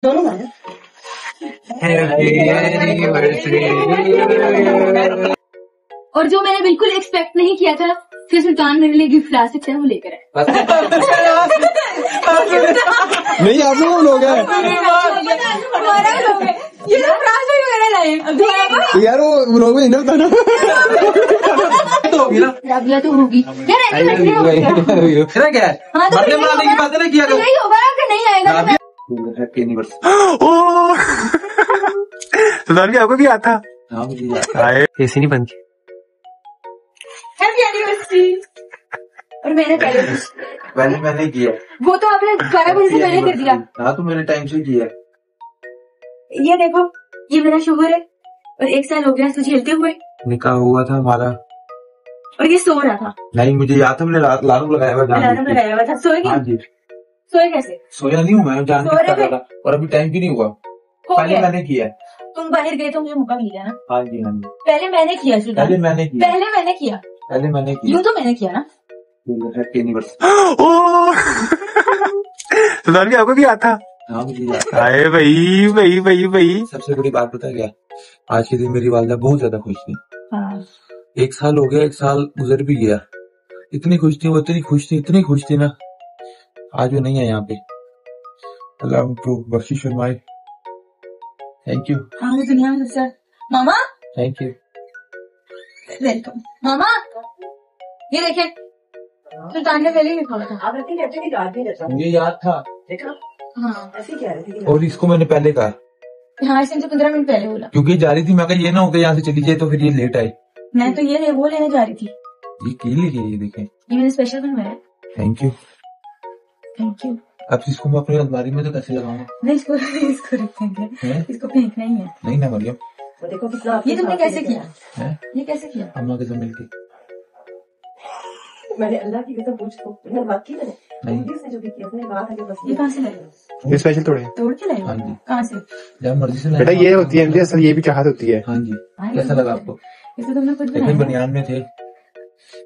दोनों गाने। और जो मैंने बिल्कुल एक्सपेक्ट नहीं किया था कि सुल्तान मेरे लिए गिफ्ट ला सकते हैं, वो लेकर आए। नहीं आप लोग हैं यार, वो लोग नहीं बताना। राबिया तो होगी यार, क्या यही होगा कि नहीं आएगा। सुधार आपको भी आता? ऐसी नहीं बनती। Happy anniversary. और मैंने पहले मैंने किया, वो तो आपने 12 बजे से पहले कर दिया। हाँ तो मैंने टाइम से किया। ये देखो, ये मेरा शुगर है और 1 साल हो गया इसको झेलते हुए। निकाह हुआ था हमारा और ये सो रहा था। नहीं, मुझे याद था, मैंने अलार्म लगाया हुआ था। सोए हाँ जी, सोए कैसे? सोया नहीं हूँ मैं, जान कर रहा था और अभी टाइम भी नहीं हुआ। पहले मैंने किया। तुम बाहर गए तो मुझे मौका मिल गया ना। हाँ जी हाँ जी, पहले मैंने किया। पहले मैंने किया, पहले मैंने किया यूँ तो मैंने किया ना। Happy anniversary. सुधार भी आपको भी आता? हाँ मुझे याद। आए भाई। सबसे बड़ी बात पता है क्या, आज के दिन मेरी वालिदा बहुत ज्यादा खुश थी। हाँ। 1 साल हो गया, 1 साल गुजर भी गया, इतनी खुश थी वो, इतनी खुश थी ना। आज वो नहीं है यहाँ पे। अल्लाह उनको बख्शिश फरमाए। Thank you. हाँ, दुनिया में सबसे मामा। थैंक यू, वेलकम मामा। ये देखे, सुल्तान ने पहले ही लिखा था। आप ऐसे कहते कि याद नहीं रहता। मुझे याद था। देखा? हाँ ऐसे कह रहे थे। और इसको मैंने पहले कहा। हाँ, इसने तो 15 मिनट पहले बोला, क्योंकि जा रही थी। मैं कहा ये ना हो कि यहाँ से चली जाए तो फिर ये लेट आए। मैं तो ये वो लेने जा रही थी। ये की लीजिए, ये देखें, ये मैंने स्पेशल बनवाया। Thank you. Thank you. अब इसको मैं अपनी अलमारी में तो कैसे लगाऊंगा? नहीं, इसको रखेंगे, इसको फेंकना ही है। नहीं ना मरियम, देखो कितना। ये तुमने कैसे किया है? ये कैसे किया? अम्मा के साथ मिलके। मैंने अल्लाह की कसम पूछ तो तुमने बात की मैंने नहीं, जो भी किया मैंने बात है बस। ये कहाँ से लाए? ये स्पेशल तोड़े तोड़ के लाए? हाँ जी। कहाँ से? जब मर्जी से बेटा, ये होती है इनकी असल, ये भी चाहत होती है। हाँ जी। कैसा लगा आपको? ये तो तुमने खुद लेकिन बनाया। बनियान में थे,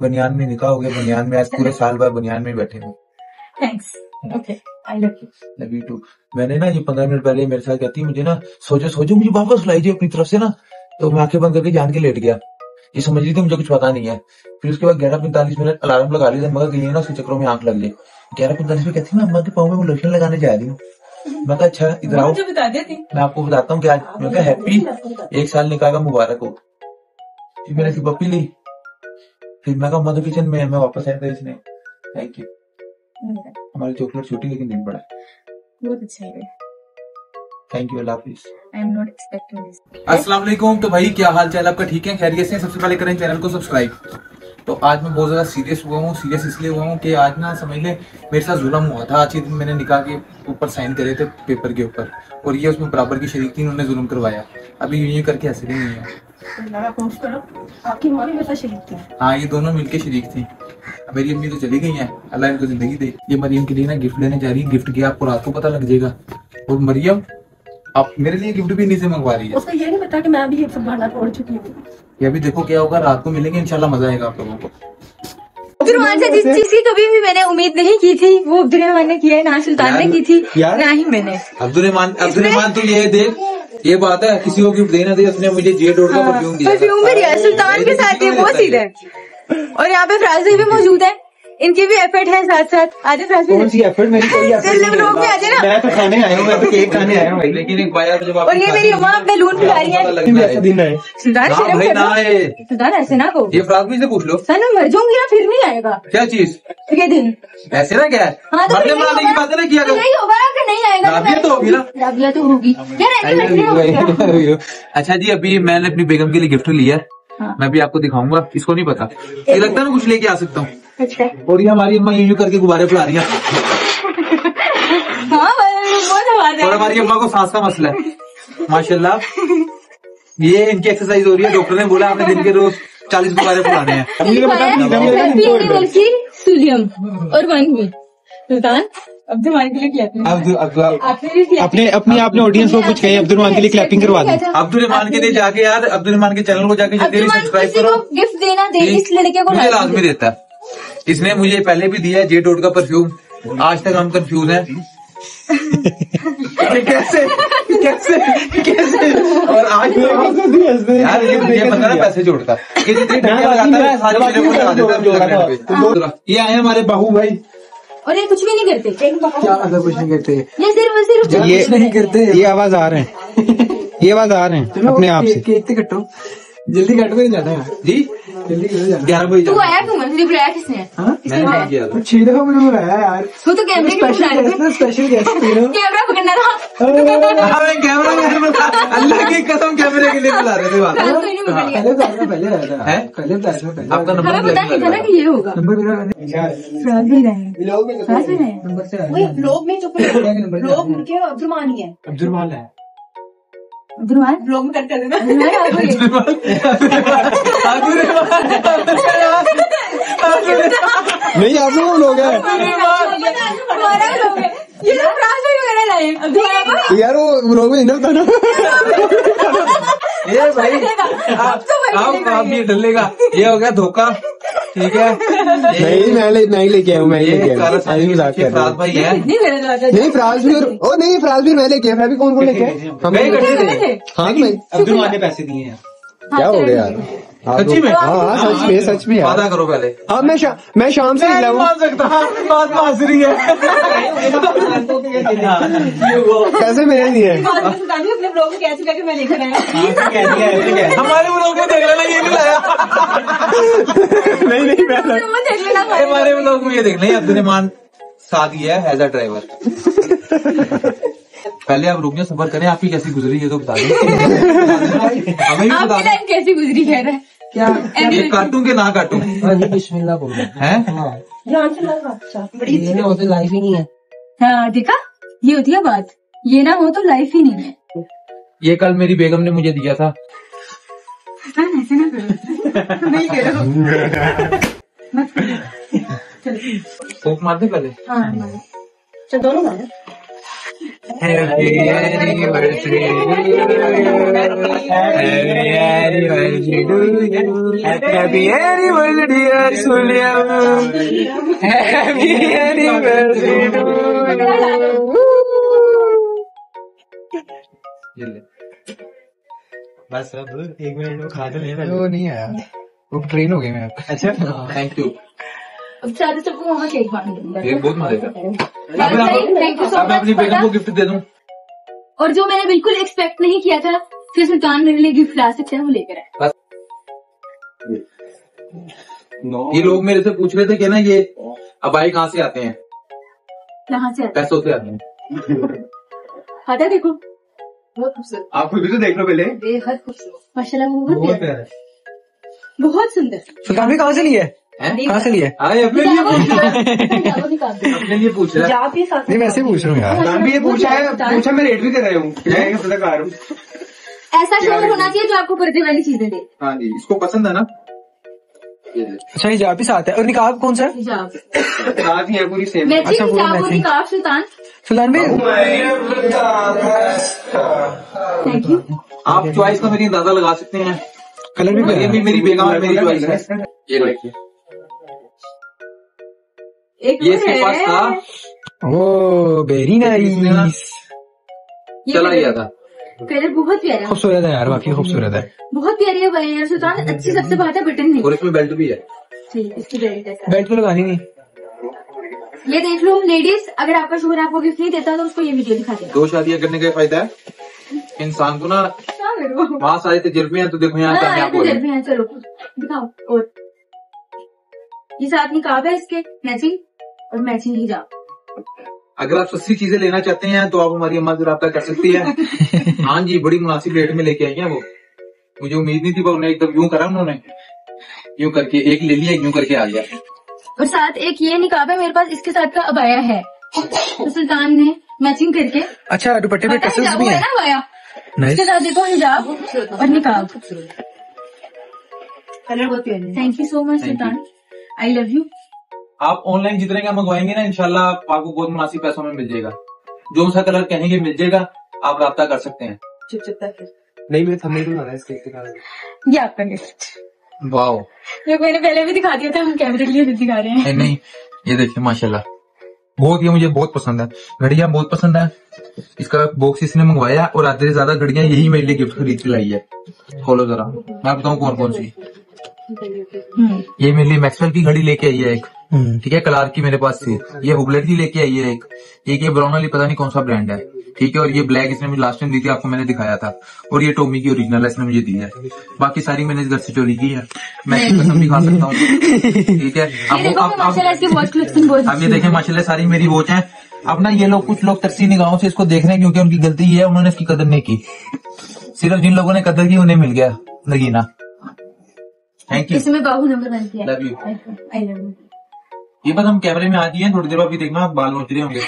बनियान में निकाह हो गया, बनियान में आज पूरे साल भर बनियान में बैठे हैं। Thanks. Okay, I love you. Love you too. मैंने ना ये 15 मिनट पहले मेरे साथ कहती मुझे ना सोचो मुझे वापस लाइए अपनी तरफ से ना, तो मैं आंखें बंद करके जान के लेट गया। ये समझ रही थी मुझे कुछ पता नहीं है। फिर उसके बाद 11:45 मिनट अलार्म लगा लिया, मगर कहीं ना उसके चक्रों में आंख लग गई। 11:45 में कहती मैं अम्मा के पाँव में वो लोशन लगाने जा रही हूँ। मैं कहा अच्छा इधर आओ, मुझे बता देती। मैं आपको बताता हूँ कि आज मैं कहा हैप्पी 1 साल निकाह का मुबारक हो। फिर मैंने सिर्फ पप्पी ली, फिर मैं कहा अम्मा तो किचन में है, मैं वापस आया था इसने। Thank you. हमारी चॉकलेट छोटी लेकिन दिन बड़ा। बहुत अच्छा है। Thank you, Allah Hafiz. I am not expecting this. अस्सलाम वालेकुम। तो भाई क्या हाल चाल आपका? ठीक है, खैरियत से? सबसे पहले करें चैनल को सब्सक्राइब। तो आज मैं बहुत ज्यादा सीरियस हुआ हूँ। सीरियस इसलिए हुआ हूँ कि आज ना समझ ले मेरे साथ जुल्म हुआ था। आज ही दिन मैंने निकाह के ऊपर साइन करे थे पेपर के ऊपर, और ये उसमें बराबर की शरीक थी, उन्होंने जुल्म करवाया। अभी यूं करके हंस रही है। आपकी मम्मी मेरे साथ शरीक थी। हाँ, ये दोनों मिलके शरीक थी। मेरी अम्मी तो चली गई हैं, अल्लाह इनको जिंदगी दे। ये मरियम के लिए ना गिफ्ट लेने जा रही है। गिफ्ट क्या आपको रात को पता लग जाएगा। और मरियम आप मेरे लिए गिफ्ट भी नहीं से मंगवा रही है। उसको ये नहीं पता कि मैं भी एक संभालना छोड़ चुकी हूँ। ये अभी देखो क्या होगा, रात को मिलेंगे इंशाल्लाह, मजा आएगा आप लोगों को। अब्दुर्रहमान से जिस चीज की कभी भी मैंने उम्मीद नहीं की थी, वो अब्दुर्रहमान ने किया है। ना सुल्तान ने की थी, ना ही मैंने। अब्दुर्रहमान तो ये देख, ये बात है, किसी को गिफ्ट देना दे, उसने मुझे जे डॉट का परफ्यूम दिया। परफ्यूम भी दिया सुल्तान के साथ, ये बहुत सीधा है। और यहाँ पे फ्राजी भी मौजूद है, इनकी भी एफर्ट है साथ साथ। आज फ्राजी कौन सी एफर्ट? मेरी कोई एफर्ट नहीं लोग भी आ जाए ना। मैं तो खाने आया हूँ, मैं तो केक खाने आया हूँ भाई। लेकिन एक बार जब और ये मेरी अम्मा बैलून खिला रही है। दिन है सुल्तान शर्म भाई करो। ना है, सुल्तान ऐसे ना कहो। ये फ्राक भी से पूछ लो। सर मैं मर जाऊंगी ना, फिर नहीं आएगा क्या चीज ये दिन। ऐसे ना क्या है, हाँ, तो मरने नहीं मराने की बातें ना किया तो करो। नहीं होगा कि नहीं आएगा। राबिया तो होगी ना? राबिया तो होगी यार, एनिवर्सरी। अच्छा जी, अभी मैंने अपनी बेगम के लिए गिफ्ट लिया है। हाँ। मैं भी आपको दिखाऊंगा, इसको नहीं पता। ये लगता है मैं कुछ लेके आ सकता हूँ। अच्छा। और ये हमारी अम्मा यूं करके गुब्बारे फैला रही है। हाँ, बहुत आवाज है। और हमारी अम्मा को सांस का मसला है माशाल्लाह। ये इनकी एक्सरसाइज हो रही है। डॉक्टर ने बोला आपने दिन के रोज 40 गुब्बारे फुलाने हैं। हैप्पी एनिवर्सरी सुलियम और वन भी। सुल्तान अब्दुर्रहमान के लिए अपने अपनी आपने ऑडियंस को कुछ कहे, अब्दुर्रहमान के लिए क्लैपिंग करवा दें। अब्दुर्रहमान के लिए जाके यार, अब्दुर्रहमान के चैनल को जाके सब्सक्राइब करो। गिफ्ट देना दे, इस लड़के को मुझे लाजमी देता है। इसने मुझे पहले भी दिया है जे डॉट का परफ्यूम। आज तक हम कंफ्यूज हैं। कैसे कैसे कैसे? और आज यार ये मुझे पता है पैसे जोड़ता ये जितनी डंडियां लगाता है सारी चीजें को लगा देता है। ये आए हमारे बाहू भाई। और ये कुछ भी नहीं करते। क्या मतलब कुछ नहीं करते? ये सिर्फ ये नहीं करते। ये आवाज आ रहे हैं, ये आवाज आ रहे हैं अपने आप से। केक कटो जल्दी कट कर जाना है जी, जल्दी करो 11 बजे। तू आया क्यों? मुझे बुलाया किसने? किसने बुलाया? 6 दफा मुझे बुलाया यार। तू तो कैमरे के स्पेशल गेस्ट कैमरा पकड़ना था। हमें कैमरा मैन अल्लाह की कसम कैमरे के लिए बुला रहे थे बात। तो नहीं पकड़ लिया। पहले आया था है? पहले आपका नंबर हमें पता नहीं था ना कि ये होगा। नंबर मेरा फ्राज भी रहे, फ्राज भी रहे। नंबर से वही ब्लॉग में चुप ब्लॉग उनके अब्दुलरमान ही है। अब्दुलरमान है। अब्दुलरमान ब्लॉग में कट कर देना। अब्दुलरमान आप बोलिए। नहीं आप लोग लोग हैं हमारा लोग है। ये लोग फ्राज भी वगैरह लाए। अब्दुलरमान यार, वो लोग में था ना। ये भाई आप ये डलेगा। ये हो गया धोखा, ठीक है? नहीं मैं लेके आया हूँ, मैं ही लेके आया हूँ। सही मजाक कर रहा फराज हूँ। भाई है। नहीं मेरे लगा। नहीं फ्राज भी ओ नहीं फ्राज भी मैं लेके आया। भी कौन लेके आया? हम गए लोग इकट्ठे थे। हाँ मैं अब्दुलरमान ने पैसे दिए हैं। क्या हो गया यार? आप सच्ची लोग- में? हाँ सच में यार। वादा करो पहले। हाँ मैं शाम से निकला हूँ। मान सकता बात मास रही है। पैसे मेरे नहीं है। अपने ब्लॉग में कैसे करके मैं लेकर आया। हमारे ब्लॉग में देख लेना, ये नहीं लाया। नहीं मैं देख लेना। हमारे ब्लॉग में ये देख लें अब्दुलरमान साथ ही है एज अ ड्राइवर। पहले आप रुक जाए, सफर करें। आपकी कैसी गुजरी ये तो बता दें। हमें भी बता आपकी दें। लाइफ कैसी गुजरी कह रहे हैं? ये काटूं कि ना काटूं? बिस्मिल्लाह बोल रहे हैं? ध्यान से लगा। अच्छा बड़ी ये ना होते लाइफ ही नहीं है। हाँ देखा, ये होती है बात। ये ना हो तो लाइफ ही नहीं है। ये कल मेरी बेगम ने मुझे दिया था। हाँ, ऐसे ना करो। नहीं करो। मत करो। फूक मार दे पहले। हाँ मारो। चल दोनों मारो। Happy anniversary to you. Happy anniversary to you. Happy anniversary dear Sulia. Happy anniversary to you. ये ले। बस अब 1 मिनट वो खा तो नहीं वो नहीं आया, वो ट्रेन हो गई मैं। अच्छा थैंक यू। अब चाहते सबको वहाँ केक बांट दूंगा। ये बहुत मजेगा। थैंक यू सो अब मैं अपनी मच। बेगम को गिफ्ट दे दूं। और जो मैंने बिल्कुल एक्सपेक्ट नहीं किया था कि सुल्तान मेरे लिए गिफ्ट ला सकते हैं, वो लेकर आए। ये लोग मेरे से पूछ रहे थे कि ना ये अबाई कहाँ से आते हैं? कहाँ से आते पैसों से आते हैं। हैं? आता है, देखो बहुत खूबसूरत, आप खुद भी तो देख लो पहले। बेहद खूबसूरत। माशाल्लाह, बहुत प्यारा, बहुत सुंदर। सुल्तान भी कहाँ से लिए? कहाँ से लिए? आए अपने लिए पूछ रहा है। वो निकाल दो। अपने लिए पूछ रहा है। जा भी साथ नहीं वैसे ही पूछ रहा हूँ यार। सुल्तान भी ये पूछा मैं रेट भी कर रहा हूँ। पता कर रहा हूँ। ऐसा शोर होना चाहिए जो आपको पर्दे वाली चीजें दे। हाँ जी, इसको पसंद है ना? अच्छा हिजाब भी साथ है। और निकाब कौन सा है? हिजाब साथ ही है पूरी सेम। मैचिंग पूरा हिजाब और matching। निकाब। सुल्तान सुल्तान भी थैंक यू। आप चॉइस का मेरी अंदाजा लगा सकते हैं। कलर भी ये भी मेरी बेगम है, मेरी चॉइस है। ये देखिए, एक ये इसके पास था, ओ वेरी नाइस। चला गया था। कलर बहुत प्यारा है, खूबसूरत है यार, वाकई खूबसूरत है। बहुत प्यारी है भाई यार। सुल्तान अच्छी सबसे बात है बटन नहीं। और इसमें बेल्ट भी है। ठीक, इसकी बेल्ट है। बेल्ट तो लगानी नहीं। ये देख लो लेडीज, अगर आपका शोहर आपको गिफ्ट नहीं देता तो उसको ये वीडियो दिखा देना। 2 शादियां करने का फायदा है इंसान को ना, वहाँ सारे तजुर्बे हैं तो देखो यहाँ कामयाब हो रहे हैं। चलो दिखाओ। और ये साथ निकाब है इसके, मैचिंग और मैचिंग हिजाब। अगर आप सस्ती चीजें लेना चाहते हैं तो आप हमारी अम्मा से रब्ता कर सकती है। हाँ जी, बड़ी मुनासिब रेट में लेके आई हैं वो। मुझे उम्मीद नहीं थी, पर उन्हें एकदम यूं करा उन्होंने, यूं करके एक ले लिया, यूं करके आ गया। और साथ एक ये निकाब है मेरे पास, इसके साथ का अबाया है तो सुल्तान ने मैचिंग करके। अच्छा दुपट्टे पे पता है टसल्स हिजाब भी वो है हैं। ना अबाया, नाइस। इसके साथ देखो हिजाब और निकाब। कलर बहुत प्यारे हैं। Thank you so much Sultan, I love you. आप ऑनलाइन जितने का मंगवाएंगे ना, इंशाल्लाह आपको बहुत मुनासिब पैसों में मिल जाएगा। जो सा कलर कहेंगे मिल जाएगा, आप रब्ता कर सकते हैं। चिपचिपता फिर नहीं मैं थंबनेल बना रहा है इसके कारण। ये आपका गिफ्ट, वाओ। जो मैंने पहले भी दिखा दिया था, हम कैमरे के लिए भी दिखा रहे हैं। नहीं, ये देखिए माशाल्लाह, बहुत, ये मुझे बहुत पसंद है। घड़ियां बहुत पसंद है। इसका बॉक्स इसने मंगवाया और आधे से ज्यादा घड़ियां यही मेरे लिए गिफ्ट खरीद के लाई है। खोलो जरा, मैं बताऊं कौन कौन सी। ये मेरे लिए मैक्सवेल की घड़ी लेके आई है एक, ठीक है, कलार की मेरे पास थी। ये हुबलेट की लेके आई है एक ये ब्राउन वाली पता नहीं कौन सा ब्रांड है, ठीक है। और ये ब्लैक इसने मुझे लास्ट टाइम दी थी, आपको मैंने दिखाया था। और ये टोमी की ओरिजिनल है, इसने मुझे दी है। बाकी सारी मैंने इस घर से चोरी की है, मैं इसकी कसम भी खा सकता हूँ, ठीक है। अब ये देखें माशाल्लाह सारी मेरी वॉच है। अब ना ये लोग, कुछ लोग तरसी निगाहों से इसको देख रहे हैं, क्योंकि उनकी गलती ये है, उन्होंने इसकी कदर नहीं की। सिर्फ जिन लोगों ने कदर की उन्हें मिल गया नगीना। Thank you. इसमें बाबू नंबर 1 किया। Love you. I love you. ये बस हम कैमरे में आ गए हैं, थोड़ी देर बाद भी देखना बाल नोच रहे होंगे,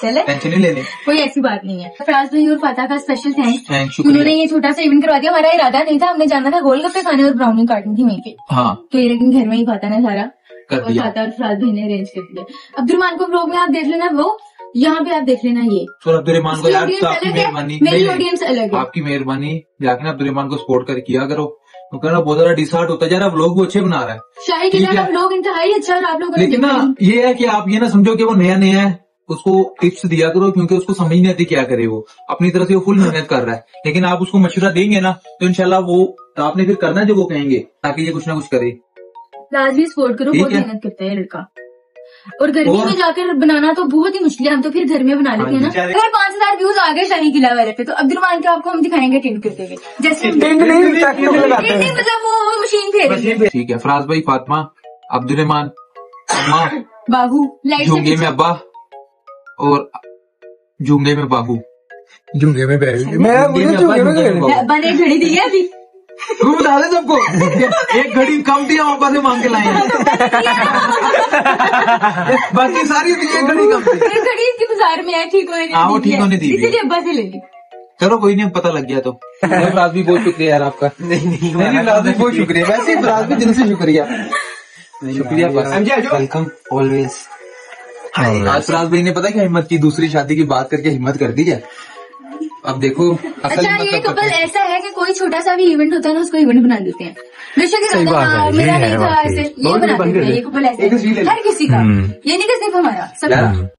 चले, टेंशन नहीं लेने। कोई ऐसी बात नहीं है। फराज भाई और फाता का स्पेशल थैंक्स, शुक्रिया। उन्होंने ये छोटा सा इवेंट करवा दिया। हमारा इरादा नहीं था, हमने जाना था गोलगप्पे खाने और ब्राउनी काटनी थी वहीं पे, हाँ तो ये लेकिन घर में ही फाता ने सारा कर और दिया। फाता और फराज भाई ने अरेंज कर दिया। अब्दुलरहमान को ब्लॉग में आप देख लेना, वो यहाँ पे आप देख लेना। ये अब्दुलरहमान को यार, इसकी आपकी audience अलग है, मेहरबानी, मेरी नहीं, ऑडियंस अलग है। आपकी मेहरबानी, जाके ना अब्दुलरहमान को सपोर्ट कर किया करो, तो कहना बहुत ज्यादा डिसहार्ट होता जा रहा है। व्लॉग वो अच्छे बना रहा है, शाही के ठीक साथ है। हम लोग इंतहाई अच्छा, और आप लोग लेकिन ना ये है कि आप ये ना समझो कि वो नया नया है, उसको टिप्स दिया करो, क्योंकि उसको समझ नहीं आती क्या करे। वो अपनी तरफ से वो फुल मेहनत कर रहा है, लेकिन आप उसको मशवरा देंगे ना तो इंशाल्लाह वो आपने फिर करना जो वो कहेंगे, ताकि ये कुछ ना कुछ करे। लाजमी सपोर्ट करो, ठीक बहुत है। मेहनत करता है लड़का। और गर्मी और- में जाकर बनाना तो बहुत ही मुश्किल है, हम तो फिर घर में बना लेते हैं ना। हाँ अगर 5000 व्यूज आ गए शाही किला वाले पे, तो अब्दुलरहमान के आपको हम दिखाएंगे टिंड करते हुए, जैसे टिंड नहीं, मतलब वो मशीन फेरेंगे। ठीक है, फराज भाई, फातिमा, अब्दुलरहमान, अम्मा, बाबू लाइट से झूंगे में अब्बा और झूंगे में बाबू। झुंगे में बैठ झूंगे में अब्बा, झूंगे में बाबू। बने घड़ी दी है अभी। तू बता दे सबको, एक घड़ी कम थी, हम अब्बा से मांग के लाए हैं। बाकी सारी थी, एक घड़ी कम थी। एक घड़ी इसकी बाजार में है, ठीक होने हाँ, वो ठीक होने दी हुई है। इसीलिए अब्बा से ले ली। चलो कोई नहीं, पता लग गया तो। फराज भी बहुत शुक्रिया यार आपका। नहीं फराज भी बहुत शुक्रिया, वैसे ही फराज भी दिल से शुक्रिया। शुक्रिया वेलकम ऑलवेज। आज फराज भाई ने पता क्या हिम्मत की, दूसरी शादी की बात करके हिम्मत कर दी है। अब देखो असल अच्छा, हिम्मत ये कब कपल करते हैं। ऐसा है कि कोई छोटा सा भी इवेंट होता है ना, उसको इवेंट बना देते हैं। बेशक सही बात है, ये मेरा है नहीं था वाकई। ऐसे, ये बना देते हैं। ये कपल ऐसे एक तस्वीर ले लो। हर किसी का, ये नहीं कि सिर्फ हमारा, सबका। यार